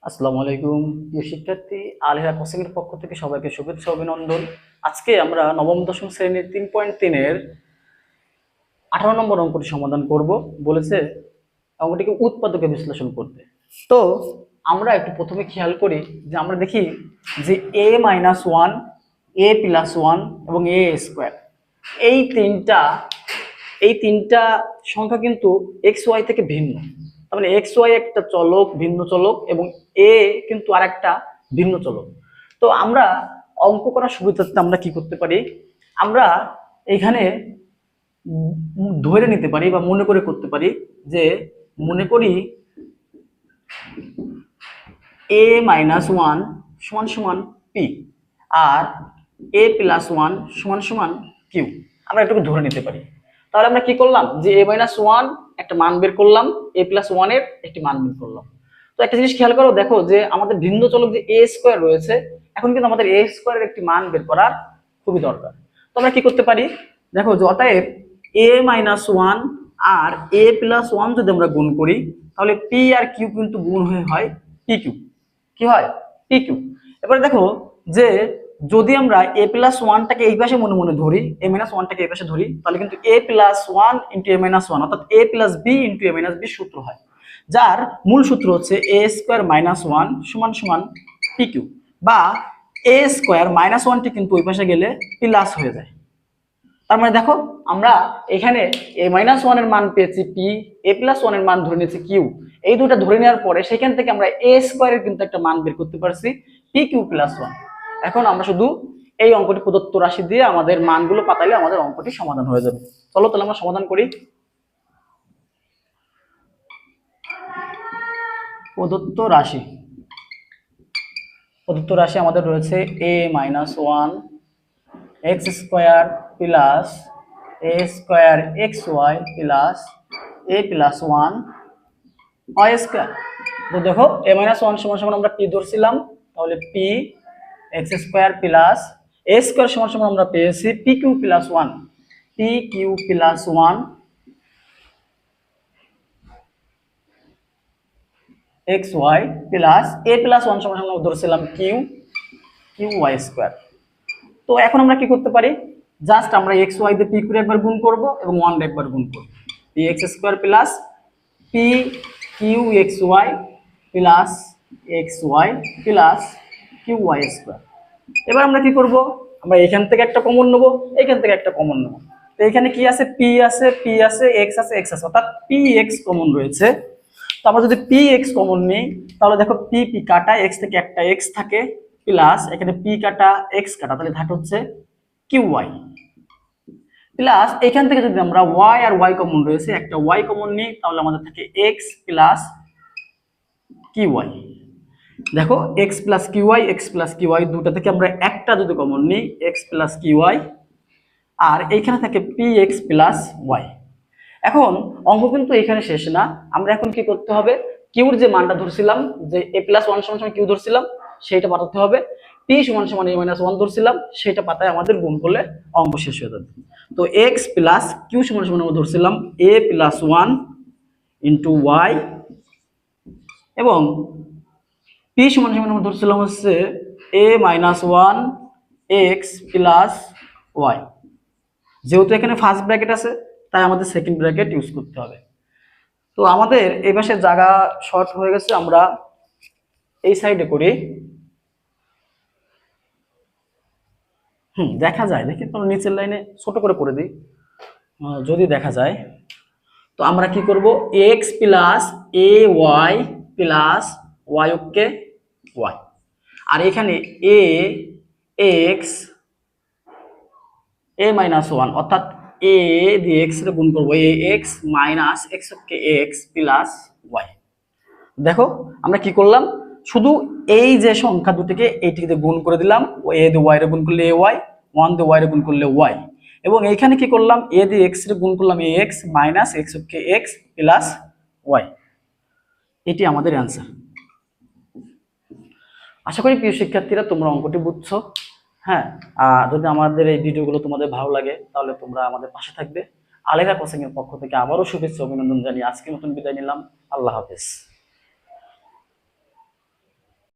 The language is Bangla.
আসসালামু আলাইকুম প্রিয় শিক্ষার্থী, আলেহা কোচিং এর পক্ষ থেকে সবাইকে শুভেচ্ছা অভিনন্দন। আজকে আমরা নবম দশম শ্রেণীর 3.3 এর 18 নম্বর অঙ্কটি সমাধান করব। বলেছে অঙ্কটিকে উৎপাদকে বিশ্লেষণ করতে। তো আমরা একটু প্রথমে খেয়াল করি যে আমরা দেখি যে a-1, a+1 এবং a স্কয়ার এই তিনটা সংখ্যা কিন্তু এক্স ওয়াই থেকে ভিন্ন। তার মানে এক্স ওয়াই একটা চলক, ভিন্ন চলক, এবং এ কিন্তু আর একটা ভিন্ন চলক। তো আমরা অঙ্ক করার সুবিধার্থে আমরা কি করতে পারি, আমরা এখানে ধরে নিতে পারি বা মনে করে করতে পারি যে মনে করি a-1 সমান সমান পি আর a+1 সমান সমান কিউ। আমরা এটুকু ধরে নিতে পারি। তাহলে আমরা কি করলাম যে a-1 একটা মান বের করলাম, a+1 এর একটি মান বের করলাম। তো একটা জিনিস খেয়াল করো, দেখো যে আমাদের ভিন্ন চলক যে a স্কয়ার রয়েছে, এখন কিন্তু আমাদের a স্কয়ারের একটি মান বের করার খুবই দরকার। তো আমরা কি করতে পারি, দেখো যে অতএব a-1 আর a+1 যদি আমরা গুণ করি তাহলে p আর q কিন্তু গুণ হয়ে হয় pq। কি হয় pq। এবারে দেখো যে যদি আমরা a+1টাকে এই পাশে মনে মনে ধরি, a-1টাকে এই পাশে ধরি, তাহলে কিন্তু a+1 * a-1 অর্থাৎ a+b * a-b সূত্র হয়, যার মূল সূত্র হচ্ছে a² - 1 = pq, বা a² - 1টি কিন্তু ওই পাশে গেলে প্লাস হয়ে যায়। তার মানে দেখো আমরা এখানে a-1 এর মান পেয়েছি p, a+1 এর মান ধরে নিয়েছি q। এই দুটো ধরে নেওয়ার পরে সেখান থেকে আমরা a² এর কিন্তু একটা মান বের করতে পারছি pq+1। এখন আমরা শুধু এই অঙ্কটি প্রদত্ত রাশি দিয়ে আমাদের মানগুলো পাতালে আমাদের অঙ্কটি সমাধান হয়ে যাবে। চলো তাহলে আমরা সমাধান করি। প্রদত্ত রাশি আমাদের রয়েছে a-1 x² plus a² xy plus a+1 y²। তো দেখো a-1 সমান আমরা p ধরছিলাম, তাহলে p x² প্লাস a² সমান আমরা পেয়েছি pq+1 xy প্লাস a+1 সমান আমরা ধরছিলাম qy²। তো এখন আমরা কি করতে পারি, জাস্ট আমরা xy দিয়ে p করে একবার গুণ করব এবং 1 দিয়ে একবার গুণ করব, px² plus pqxy plus xy plus qy²। এবার আমরা কি করব, আমরা এখান থেকে একটা কমন নেব, এখান থেকে একটা কমন নেব। তো এখানে কি আছে, p আছে x আছে x আছে, অর্থাৎ px কমন রয়েছে। তো আমরা যদি px কমন নিই তাহলে দেখো p কাটা x থেকে একটা x থাকে, প্লাস এখানে p কাটা x কাটা, তাহলে ধাট হচ্ছে qy, প্লাস এখান থেকে যদি আমরা y আর y কমন রয়েছে, একটা y কমন নিই তাহলে আমাদের থাকে x প্লাস qy। দেখো x প্লাস qy দুটো থেকে আমরা একটা যদি কমন নিই x প্লাস qy, আর এইখানে থাকে px প্লাস y। এখন অঙ্ক কিন্তু এখানে শেষ না, আমরা এখন কি করতে হবে, কিউর যে মানটা ধরছিলাম যে a+1 সমান কিউ ধরছিলাম সেইটা পাঠাতে হবে, p সমান a-1 ধরছিলাম সেটা পাতায় আমাদের গুণ করলে অঙ্ক শেষ হয়ে যাবে। তো x প্লাস কিউ সমান আমরা ধরছিলাম a+1 * y, এবং p সমান আমরা ধরছিলাম হচ্ছে a-1 x প্লাস y। যেহেতু এখানে ফার্স্ট ব্র্যাকেট আছে তাই আমাদের সেকেন্ড ব্র্যাকেট ইউজ করতে হবে। তো আমাদের এই পাশে জায়গা শর্ট হয়ে গেছে, আমরা এই সাইডে করি। দেখা যায়, দেখি তো নিচের লাইনে ছোট করে দিই, যদি দেখা যায়। তো আমরা কি করব, x plus ay plus y ওকে y, আর এখানে a x a-1 অর্থাৎ a দিয়ে x এর গুণ করব, ax মাইনাস x ওকে x প্লাস y। দেখো আমরা কি করলাম, শুধু এই যে সংখ্যা দুটিকে এইটিকে গুণ করে দিলাম, a দিয়ে y এর গুণ করলে ay, 1 দিয়ে y এর গুণ করলে y, এবং এইখানে কি করলাম, a দিয়ে x এর গুণ করলাম ax মাইনাস x ওকে x প্লাস y। এটি আমাদের অ্যান্সার। আশা করি প্রিয় শিক্ষার্থীরা তোমরা অঙ্কটি বুঝছো। হ্যাঁ, যদি আমাদের এই ভিডিওগুলো তোমাদের ভালো লাগে তাহলে তোমরা আমাদের পাশে থাকবে। আলেহা কোচিং এর পক্ষ থেকে আবারও শুভেচ্ছা অভিনন্দন জানিয়ে আজকের মতন বিদায় নিলাম। আল্লাহ হাফেজ।